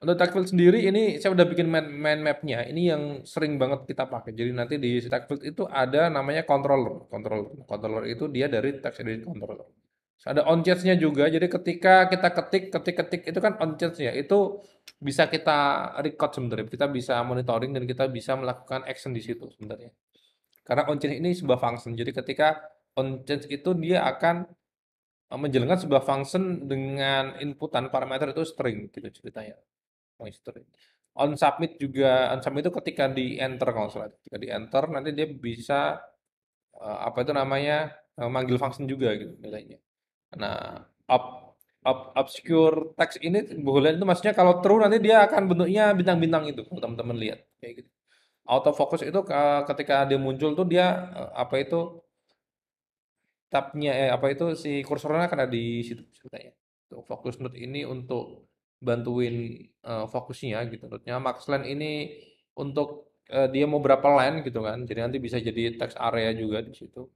Untuk tag field sendiri ini saya udah bikin mind map-nya. Ini yang sering banget kita pakai. Jadi nanti di tag field itu ada namanya controller. Controller itu dia dari text edit controller. Terus ada on change-nya juga. Jadi ketika kita ketik itu kan on change-nya. Itu bisa kita record sebenarnya. Kita bisa monitoring dan kita bisa melakukan action di situ sebenarnya. Karena on change ini sebuah function. Jadi ketika on change itu dia akan menjalankan sebuah function dengan inputan parameter itu string gitu ceritanya. Oh, history. On submit itu ketika di enter kalau nggak salah. Ketika di enter nanti dia bisa apa itu namanya manggil function juga gitu nilainya. Nah, obscure text ini boolean itu maksudnya kalau true nanti dia akan bentuknya bintang-bintang itu kalau teman-teman lihat kayak gitu. Autofocus itu ketika dia muncul tuh dia apa itu tabnya apa itu si kursornya akan ada di situ ceritanya. Tuh, fokus node ini untuk bantuin fokusnya gitu. Node-nya maxlen ini untuk dia mau berapa line gitu kan. Jadi nanti bisa jadi text area juga di situ.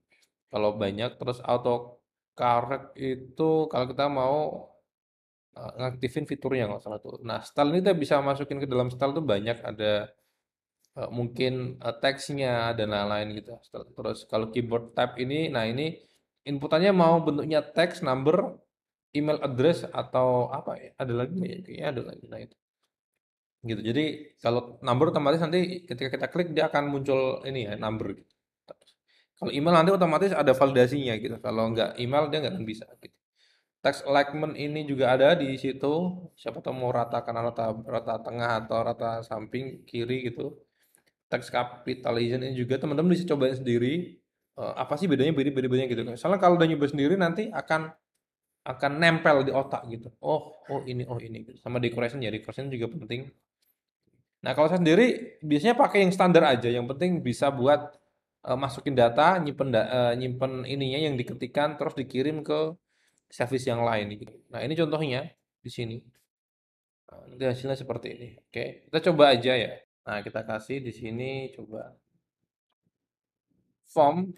Kalau banyak terus auto correct itu kalau kita mau ngaktifin fiturnya nggak salah tuh. Nah, style ini kita bisa masukin ke dalam style tuh banyak ada mungkin teksnya dan lain-lain gitu. Terus kalau keyboard tab ini, nah ini inputannya mau bentuknya teks, number, email address atau apa ya? Ada lagi nggak ya? Kayaknya ada lagi. Nah itu gitu. Jadi kalau number otomatis nanti ketika kita klik dia akan muncul ini ya number gitu. Kalau email nanti otomatis ada validasinya gitu. Kalau nggak email dia nggak akan bisa gitu. Text alignment ini juga ada di situ. Siapa tahu mau rata kanan, rata tengah atau rata samping kiri gitu. Teks capitalization ini juga teman-teman bisa cobain sendiri. Apa sih bedanya beda-bedanya gitu kan. Soalnya kalau udah nyoba sendiri nanti akan nempel di otak gitu. Oh ini gitu. Sama decoration ya, decoration juga penting. Nah, kalau saya sendiri biasanya pakai yang standar aja. Yang penting bisa buat masukin data, nyimpen ininya yang diketikkan terus dikirim ke service yang lain gitu. Nah, ini contohnya di sini. Nanti hasilnya seperti ini. Oke, kita coba aja ya. Nah, kita kasih di sini coba form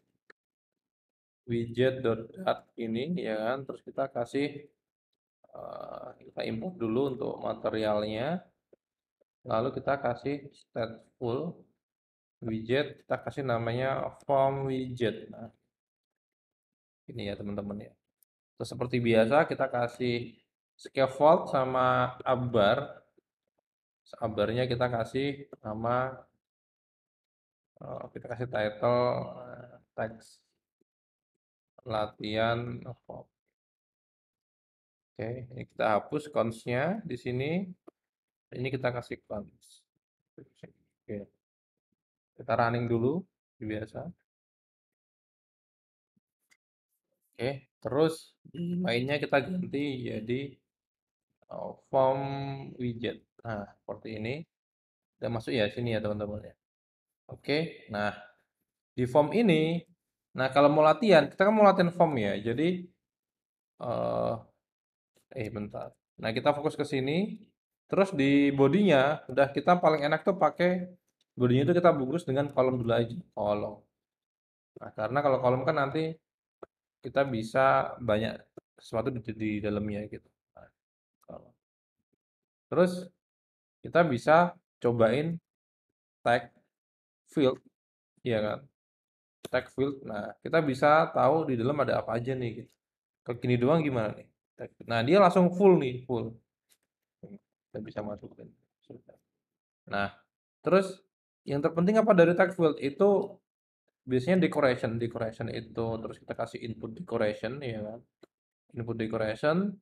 widget.dart ini ya kan. Terus kita kasih kita import dulu untuk materialnya. Lalu kita kasih stateful widget, kita kasih namanya form widget. Nah, ini ya teman-teman ya. Terus seperti biasa kita kasih scaffold sama abar. Abarnya kita kasih nama kita kasih title teks latihan form. Oke, ini kita hapus cons-nya di sini. Ini kita kasih cons. Oke, kita running dulu biasa. Oke, terus mainnya kita ganti jadi form widget. Nah, seperti ini. Udah masuk ya sini ya teman-teman ya. Oke, nah di form ini, nah kalau mau latihan, kita kan mau latihan form ya. Jadi, eh bentar. Nah kita fokus ke sini. Terus di bodinya, udah kita paling enak tuh pakai bodinya itu kita bungkus dengan kolom dulu aja. Kolom. Nah, karena kalau kolom kan nanti kita bisa banyak sesuatu di dalamnya gitu. Nah, kolom. Terus kita bisa cobain tag field, ya kan? Tag field. Nah, kita bisa tahu di dalam ada apa aja nih gitu. Kalau gini doang gimana nih? Nah, dia langsung full nih, full. Kita bisa masukin. Nah, terus yang terpenting apa dari tag field itu biasanya decoration itu terus kita kasih input decoration ya kan. Input decoration.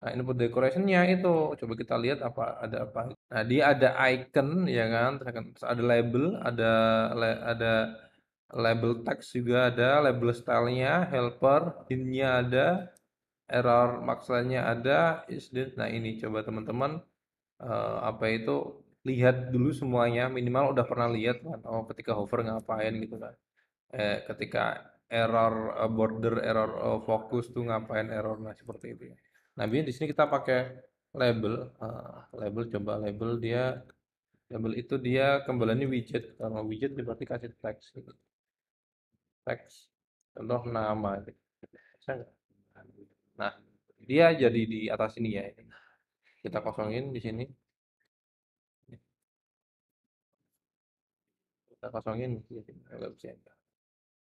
Nah, input decorationnya itu coba kita lihat apa ada apa. Nah, dia ada icon ya kan, terus ada label, ada label text juga ada, label stylenya, helper, hint-nya ada, error maksudnya ada, is this. Nah, ini coba teman-teman apa itu lihat dulu semuanya, minimal udah pernah lihat kan. Oh, ketika hover ngapain gitu kan. Ketika error border, error fokus tuh ngapain error, nah seperti itu ya. Nah, biasanya di sini kita pakai label, label coba label dia, label itu dia kembaliannya widget. Kalau widget dia berarti kasih teks gitu. Teks, contoh nama gitu. Bisa nggak? Nah, dia jadi di atas ini ya. Kita kosongin di sini. kita kosongin, nggak bisa.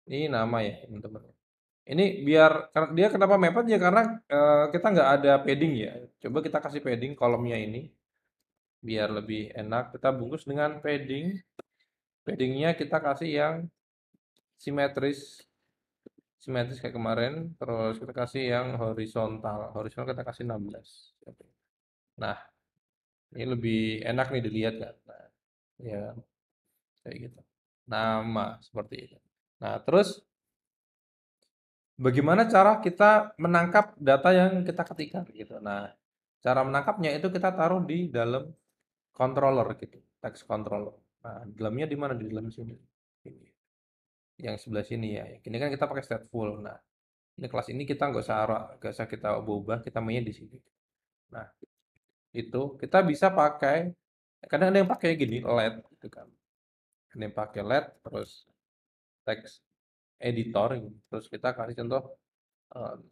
Ini nama ya teman-teman. Ini biar dia kenapa mepet ya karena kita nggak ada padding ya. Coba kita kasih padding kolomnya ini biar lebih enak. Kita bungkus dengan padding. Paddingnya kita kasih yang simetris, simetris kayak kemarin. Terus kita kasih yang horizontal. Horizontal kita kasih 16. Nah, ini lebih enak nih dilihat kan. Nah, ya kayak gitu. Nama seperti itu. Nah, terus bagaimana cara kita menangkap data yang kita ketikkan gitu. Nah, cara menangkapnya itu kita taruh di dalam controller gitu, text controller. Nah, dalamnya di mana? Di dalam sini. Ini. Yang sebelah sini ya. Ini kan kita pakai stateful. Nah, ini kelas ini kita nggak usah kita ubah, kita mainnya di sini. Nah, itu kita bisa pakai, kadang ada yang pakai gini, LED gitu kan. Ada yang pakai LED, terus text editor, gitu. Terus kita kasih contoh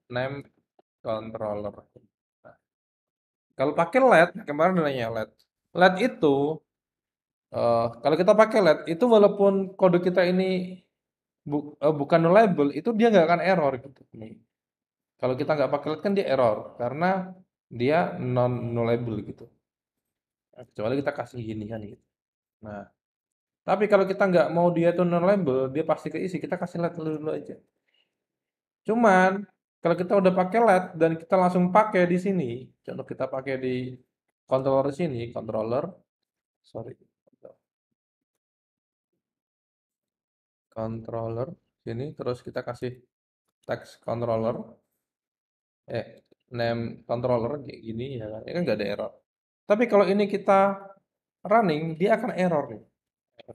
name controller. Nah, kalau pakai LED, kemarin nanya LED. LED itu, kalau kita pakai LED, itu walaupun kode kita ini bukan nullable, itu dia nggak akan error gitu. Nih. Kalau kita nggak pakai LED kan dia error, karena dia non nullable gitu. Nah, kecuali kita kasih gini kan gitu. Nah, tapi kalau kita nggak mau dia itu non-label, dia pasti keisi, kita kasih LED dulu aja. Cuman, kalau kita udah pakai LED dan kita langsung pakai di sini, contoh kita pakai di controller sini, controller, sorry, controller sini, terus kita kasih text controller, eh, name controller kayak gini ya kan nggak ada error. Tapi kalau ini kita running, dia akan error nih.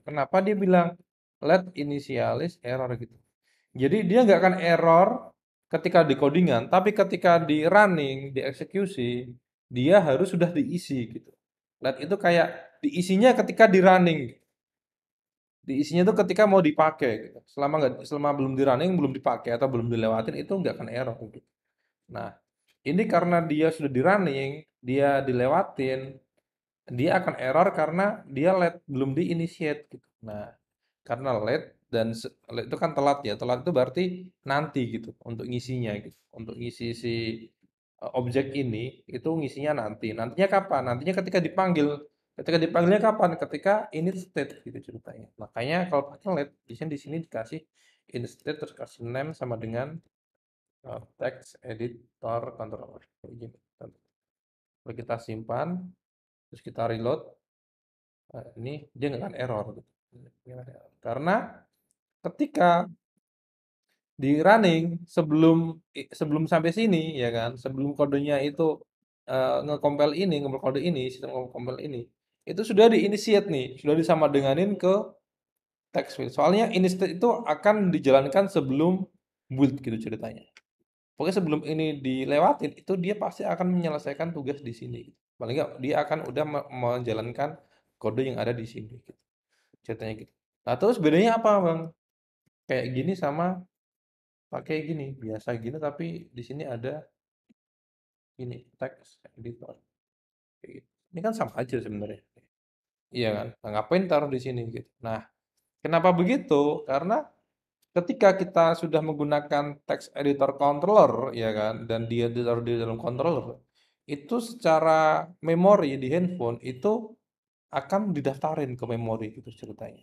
Kenapa dia bilang let initialize error gitu? Jadi dia nggak akan error ketika di codingan, tapi ketika di running, di eksekusi, dia harus sudah diisi gitu. Let itu kayak diisinya ketika di running. Diisinya itu ketika mau dipakai gitu. Selama belum di running, belum dipakai atau belum dilewatin itu nggak akan error gitu. Nah, ini karena dia sudah di running, dia dilewatin, dia akan error karena dia let belum di initiate gitu. Nah, karena late dan late itu kan telat ya. Telat itu berarti nanti gitu untuk ngisinya gitu. Untuk ngisi si objek ini itu ngisinya nanti. Nantinya kapan? Nantinya ketika dipanggil. Ketika dipanggilnya kapan? Ketika init state gitu ceritanya. Makanya kalau pakai late di sini dikasih init state terus kasih name sama dengan text editor controller kayak gini. Lalu kita simpan, terus kita reload. Ini dia nggak akan error gitu. Karena ketika di running sebelum sampai sini ya kan, sebelum kodenya itu nge-compile ini, nge-compile kode ini, sistem nge-compile ini, itu sudah di-initiate nih, sudah disama denganin ke text field. Soalnya initiate itu akan dijalankan sebelum build gitu ceritanya. Pokoknya sebelum ini dilewatin, itu dia pasti akan menyelesaikan tugas di sini. Paling nggak dia akan udah menjalankan kode yang ada di sini gitu. Ceritanya gitu. Nah, terus bedanya apa, Bang? Kayak gini sama pakai gini, biasa gini tapi di sini ada ini teks editor. Kayak gitu. Ini kan sama aja sebenarnya. Iya kan? Nah, ngapain taruh di sini gitu. Nah, kenapa begitu? Karena ketika kita sudah menggunakan text editor controller ya kan dan dia ditaruh di dalam controller itu secara memori di handphone itu akan didaftarin ke memori gitu ceritanya.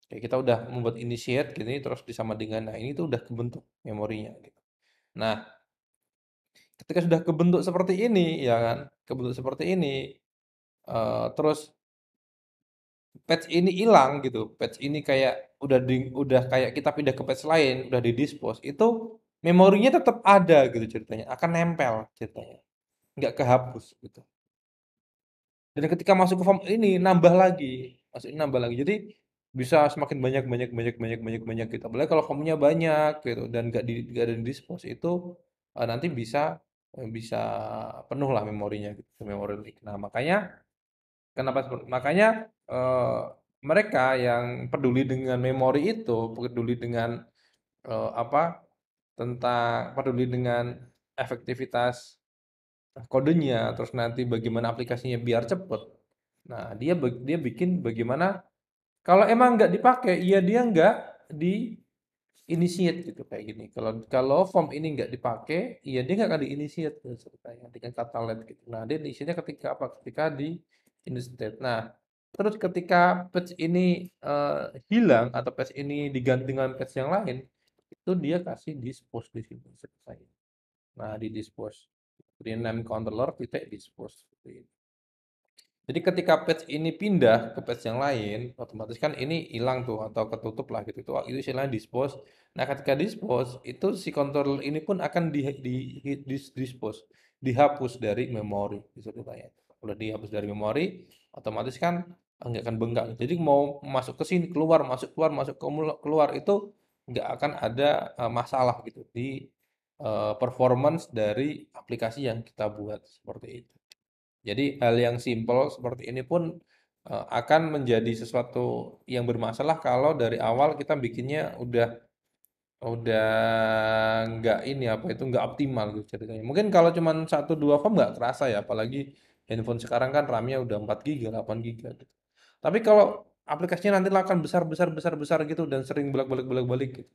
Kayak kita udah membuat initiate gini terus disama dengan nah ini tuh udah kebentuk memorinya gitu. Nah, ketika sudah kebentuk seperti ini, ya kan, kebentuk seperti ini, terus patch ini hilang gitu, patch ini kayak udah kayak kita pindah ke patch lain, udah di-dispose, itu memorinya tetap ada gitu ceritanya, akan nempel ceritanya, nggak kehapus gitu. Dan ketika masuk ke form ini nambah lagi, nambah lagi. Jadi bisa semakin banyak gitu. Apalagi kalau formnya banyak gitu dan nggak ada di dispose itu nanti bisa penuh lah memorinya gitu, memori leak. Nah, makanya eh, mereka yang peduli dengan memori itu, peduli dengan apa peduli dengan efektivitas kodenya, terus nanti bagaimana aplikasinya biar cepet. Nah, dia bikin bagaimana Kalau emang nggak dipakai, ya dia nggak di initiate gitu kayak gini. Kalau kalau form ini nggak dipakai, ya dia nggak akan di initiate tuh ceritanya dengan kata let gitu. Nah, dia diisinya ketika apa? Ketika di initiate. Nah, terus ketika page ini hilang atau page ini diganti dengan page yang lain, itu dia kasih dispose di sini ceritanya. Nah, di dispose. Rename controller titik dispose seperti ini. Jadi ketika page ini pindah ke page yang lain, otomatis kan ini hilang tuh atau ketutup lah gitu. Itu istilahnya dispose. Nah, ketika dispose, itu si controller ini pun akan dispose, dihapus dari memori ceritanya. Kalau dihapus dari memori, otomatis kan nggak akan bengkak. Jadi mau masuk ke sini, keluar, masuk keluar, masuk keluar itu nggak akan ada masalah gitu di performance dari aplikasi yang kita buat seperti itu. Jadi hal yang simpel seperti ini pun akan menjadi sesuatu yang bermasalah kalau dari awal kita bikinnya udah nggak ini apa itu nggak optimal gitu ceritanya. Mungkin kalau cuman satu dua form nggak kerasa ya, apalagi handphone sekarang kan RAM-nya udah 4 GB, 8 GB gitu. Tapi kalau aplikasinya nanti akan besar besar besar besar gitu dan sering bolak-balik gitu.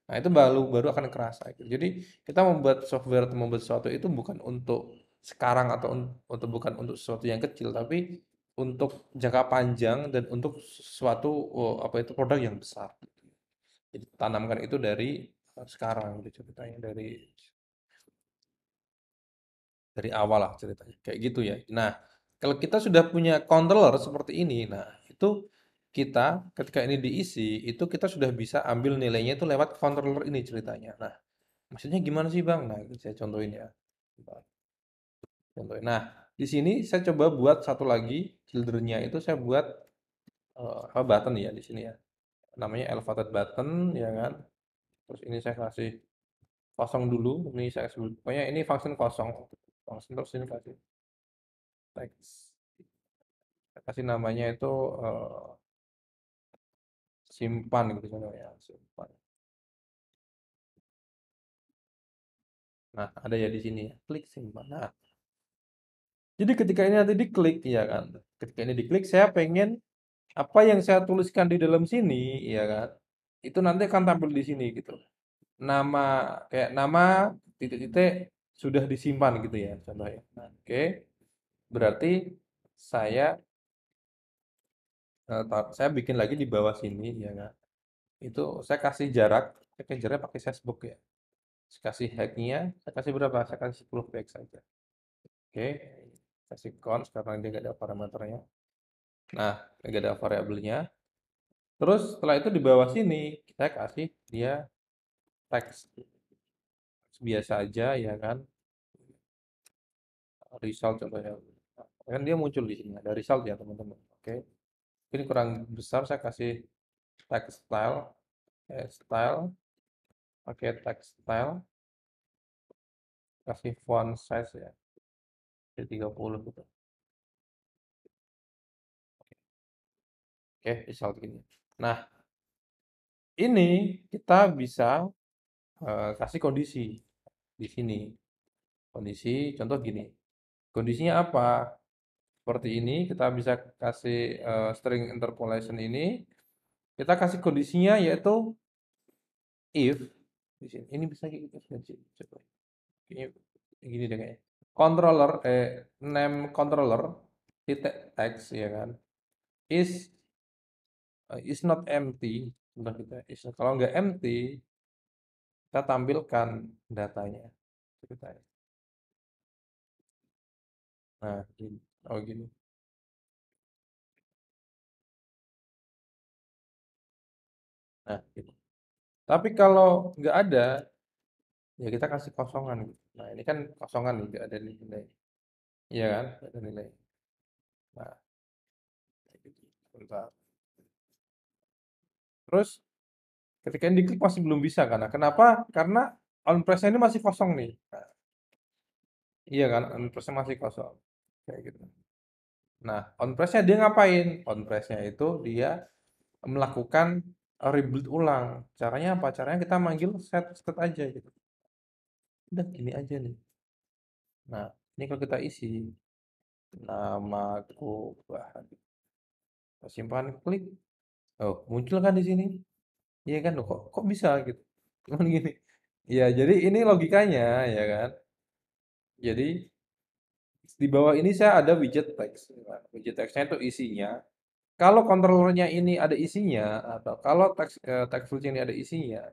Nah, itu baru baru akan kerasa gitu. Jadi, kita membuat software atau membuat sesuatu itu bukan untuk sekarang atau untuk bukan untuk sesuatu yang kecil, tapi untuk jangka panjang dan untuk sesuatu apa itu produk yang besar. Jadi, tanamkan itu dari sekarang gitu ceritanya dari awal lah ceritanya kayak gitu ya. Nah, kalau kita sudah punya controller seperti ini, nah itu kita ketika ini diisi itu kita sudah bisa ambil nilainya itu lewat controller ini ceritanya. Nah, maksudnya gimana sih Bang? Nah, saya contohin ya. Contohin. Nah, di sini saya coba buat satu lagi children-nya itu saya buat apa button ya di sini ya. Namanya elevated button ya kan. Terus ini saya kasih kosong dulu. Ini saya sebut pokoknya ini function kosong. Function terus ini kasih teks. Saya kasih namanya itu simpan gitu contohnya, simpan. Nah, ada ya di sini ya. Klik simpan. Nah, jadi ketika ini nanti diklik ya kan. Ketika ini diklik saya pengen apa yang saya tuliskan di dalam sini, ya kan, itu nanti akan tampil di sini gitu. Nama kayak nama titik-titik sudah disimpan gitu ya, contohnya. Nah, oke, berarti saya saya bikin lagi di bawah sini, ya kan. Itu saya kasih jarak, saya kasih jarak pakai Facebook ya. Saya kasih hacknya, saya kasih berapa? Saya kasih 10 back saja. Oke, kasih cons karena dia nggak ada parameternya. Nah, nggak ada variabelnya. Terus setelah itu di bawah sini kita kasih dia teks biasa aja ya kan, result contohnya. Kan dia muncul di sini ada result ya teman-teman. Oke, ini kurang besar saya kasih text style, style, pakai text style, kasih font size ya, jadi 30 gitu. Oke, result gini. Nah, ini kita bisa kasih kondisi di sini. Kondisi contoh gini. Kondisinya apa? Seperti ini kita bisa kasih string interpolation ini. Kita kasih kondisinya yaitu if di sini. Ini bisa kita coba. Kayaknya gini deh kayaknya. Controller name controller titik text ya kan is not empty. Contoh kita kalau nggak empty kita tampilkan datanya ceritanya. Nah, gini. Oh gini. Nah, gitu. Tapi kalau nggak ada, ya kita kasih kosongan gitu. Nah, ini kan kosongan nih, nggak ada nilai. Iya kan? Nggak ada nilai. Nah, kayak gitu. Bentar. Terus ketika ini diklik masih belum bisa kan? Nah, kenapa? Karena on press-nya ini masih kosong nih. Nah, iya kan? On press-nya masih kosong. Kayak gitu. Nah, on press-nya dia ngapain? On press-nya itu dia melakukan rebuild ulang. Caranya apa? Caranya kita manggil set state aja gitu. Udah gini aja nih. Nah, ini kalau kita isi namaku Bahan. Kita simpan, klik. Oh, muncul kan di sini? Iya kan? Loh, kok bisa gitu? Cuman gini. Ya, jadi ini logikanya ya kan. Jadi di bawah ini saya ada widget teks. Widget teksnya itu isinya. Kalau controllernya ini ada isinya atau kalau teks field ini ada isinya,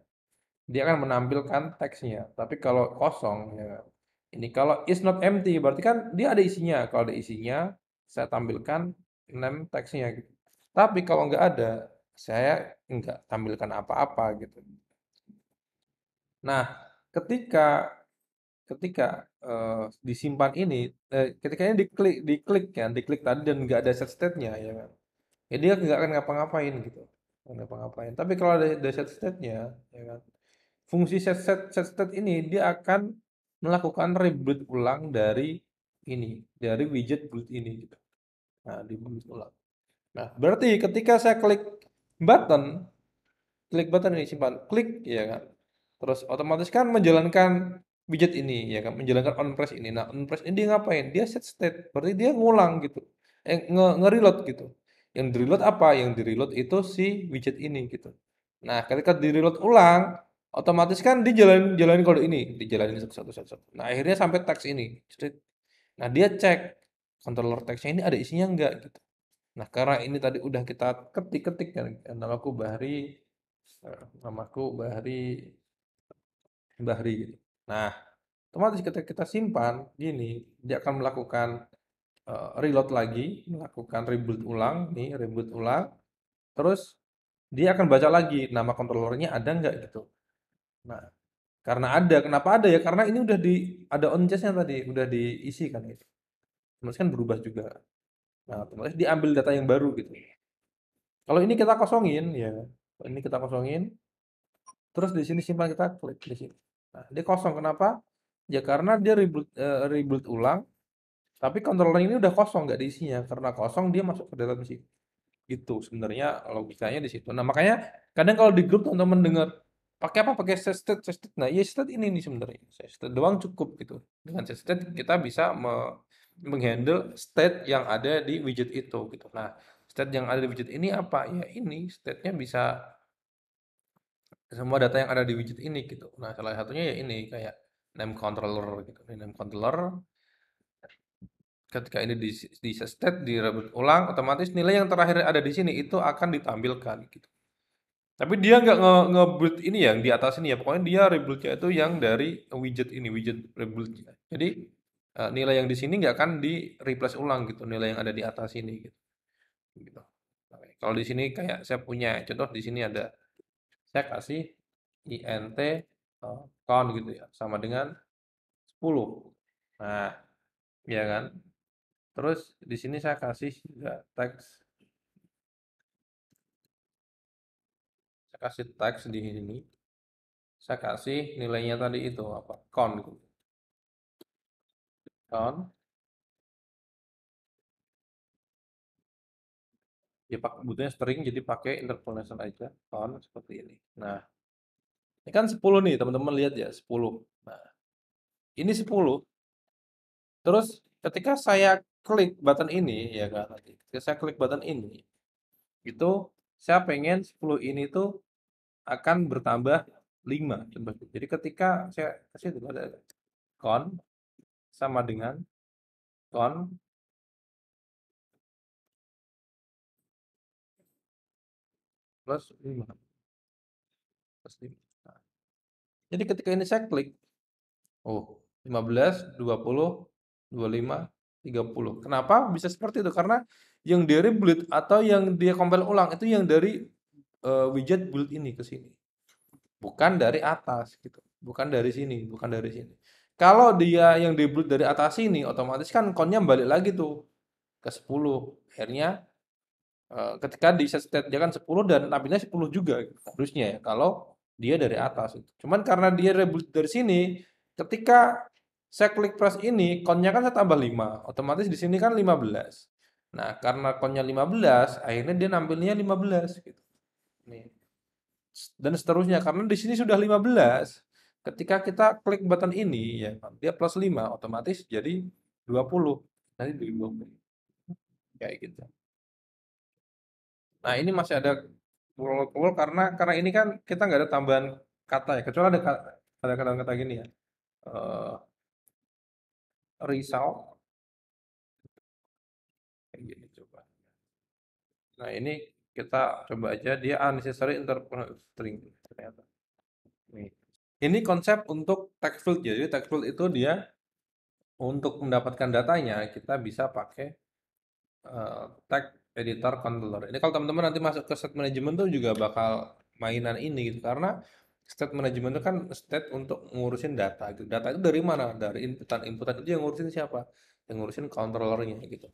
dia akan menampilkan teksnya. Tapi kalau kosong, ya kan? Ini kalau is not empty, berarti kan dia ada isinya. Kalau ada isinya, saya tampilkan name teksnya gitu. Tapi kalau nggak ada, saya nggak tampilkan apa-apa gitu. Nah, ketika ketika disimpan ini, ketika ini diklik kan, diklik tadi dan nggak ada set state-nya, ya kan? Ya dia nggak akan ngapa-ngapain gitu, nggak ngapa-ngapain. Tapi kalau ada set state-nya, ya kan? Fungsi set state ini dia akan melakukan reboot ulang dari ini, dari widget build ini gitu. Nah, di boot ulang. Nah, berarti ketika saya button, klik button ini simpan, klik ya kan. Terus otomatis kan menjalankan widget ini ya kan, menjalankan on press ini. Nah, on press ini dia ngapain? Dia set state. Berarti dia ngulang gitu. Nge-reload gitu. Yang di-reload apa? Yang di-reload itu si widget ini gitu. Nah, ketika di-reload ulang, otomatis kan dia jalanin kode ini, dijalanin satu. Nah, akhirnya sampai teks ini. Nah, dia cek controller teksnya ini ada isinya enggak gitu. Nah, karena ini tadi udah kita ketik-ketik kan, namaku Bahri gitu. Nah, otomatis ketika kita simpan gini, dia akan melakukan reload lagi, melakukan reboot ulang, nih reboot ulang, terus dia akan baca lagi nama controllernya ada nggak gitu. Nah, karena ada, kenapa ada ya? Karena ini udah ada on nya tadi, udah diisi kan gitu. Otomatis kan berubah juga. Nah, otomatis diambil data yang baru gitu. Kalau ini kita kosongin, ya, ini kita kosongin, terus di sini simpan kita klik di sini. Nah, dia kosong. Kenapa? Ya karena dia rebuild ulang, tapi controller ini udah kosong, nggak diisinya. Karena kosong dia masuk ke dalam sini. Itu sebenarnya logikanya di situ. Nah, makanya kadang kalau di grup teman-teman dengar pakai apa? Pakai set state, set state. Nah, ya set state ini nih sebenarnya. Set state doang cukup gitu. Dengan set state kita bisa menghandle state yang ada di widget itu gitu. Nah, state yang ada di widget ini apa? Ya ini state-nya bisa semua data yang ada di widget ini gitu. Nah, salah satunya ya ini kayak name controller gitu. Ini name controller ketika ini di state di reboot ulang otomatis nilai yang terakhir ada di sini itu akan ditampilkan gitu. Tapi dia nggak nge-build ini yang di atas ini ya. Pokoknya dia rebuild-nya itu yang dari widget ini, widget rebuild-nya. Jadi nilai yang di sini nggak akan di replace ulang gitu, nilai yang ada di atas ini gitu. Gitu. Oke. Kalau di sini kayak saya punya contoh di sini ada saya kasih int count gitu ya, sama dengan 10. Nah, ya kan? Terus di sini saya kasih juga teks, saya kasih teks di sini. Saya kasih nilainya tadi itu apa? Count gitu. Count. Ya butuhnya string jadi pakai interpolation aja. Count seperti ini. Nah, ini kan 10 nih, teman-teman lihat ya, 10. Nah, ini 10. Terus ketika saya klik button ini ya kan, ketika saya klik button ini, itu saya pengen 10 ini tuh akan bertambah 5 contoh. Jadi ketika saya kasih itu ada count sama dengan count plus 5 plus 5. Nah, jadi ketika ini saya klik, oh 15, 20, 25, 30. Kenapa bisa seperti itu? Karena yang dia rebuild atau yang dia compile ulang itu yang dari widget build ini ke sini. Bukan dari atas gitu. Bukan dari sini, bukan dari sini. Kalau dia yang di build dari atas sini, otomatis kan count-nya balik lagi tuh ke 10. Akhirnya ketika di set state dia kan 10 dan tampilnya 10 juga gitu, harusnya ya kalau dia dari atas itu. Cuman karena dia rebuild dari sini, ketika saya klik press ini, count-nya kan saya tambah 5, otomatis di sini kan 15. Nah, karena count-nya 15, akhirnya dia nampilnya 15 gitu. Nih. Dan seterusnya karena di sini sudah 15. Ketika kita klik button ini ya, dia plus 5 otomatis jadi 20. Nanti jadi 20. Kayak gitu. Nah, ini masih ada Workable karena ini kan kita nggak ada tambahan kata ya, kecuali ada kata-kata gini ya. eh Result kayak gini coba. Nah, ini kita coba aja dia unnecessary interpolation string ternyata. Nih. Ini konsep untuk text field ya. Jadi text field itu dia untuk mendapatkan datanya kita bisa pakai tag editor controller. Ini kalau teman-teman nanti masuk ke state management tuh juga bakal mainan ini gitu karena state management itu kan state untuk ngurusin data gitu. Data itu dari mana? Dari inputan. Inputan itu yang ngurusin siapa? Yang ngurusin controllernya gitu.